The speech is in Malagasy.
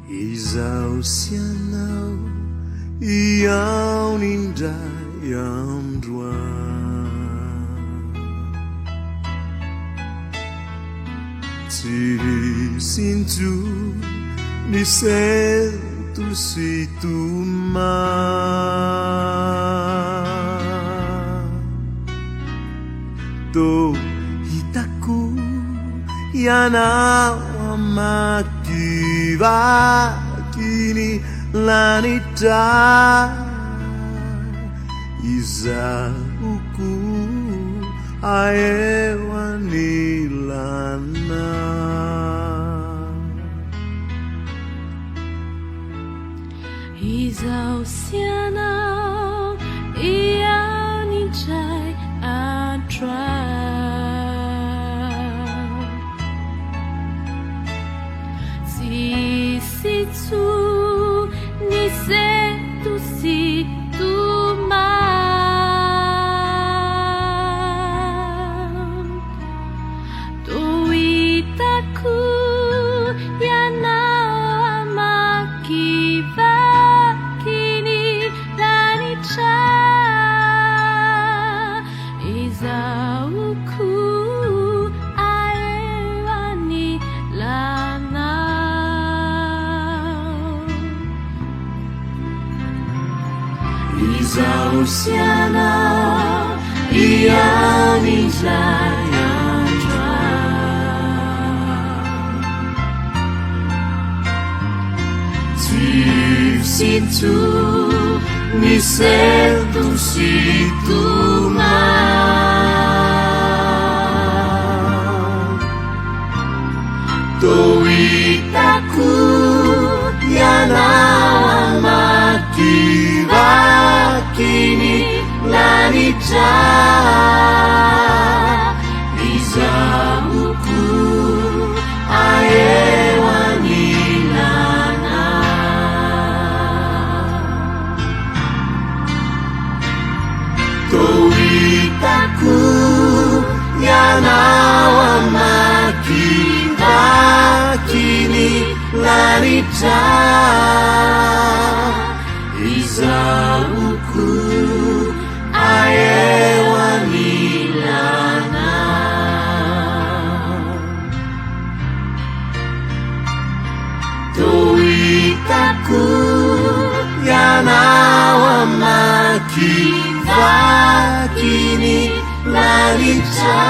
Izao sianao iaho nindray androany tsy hisy injo ny sento sy tomany tô hitako ianao amakivaky lanitra izahoko aewany lana izao sianao iaho nindray androany tsisy ny sento sy tomany tô hitako ianao amakivaky lanitra izahoko aewany lana izao sianao iaho nindray androany tsisy ny sento sy tomany tô hitako ianao amakivaky lanitra izahoko aewany lana tô hitako ianao amakivaky lanitra izahoko aewany lana tô hitako ianao amakivaky lanitra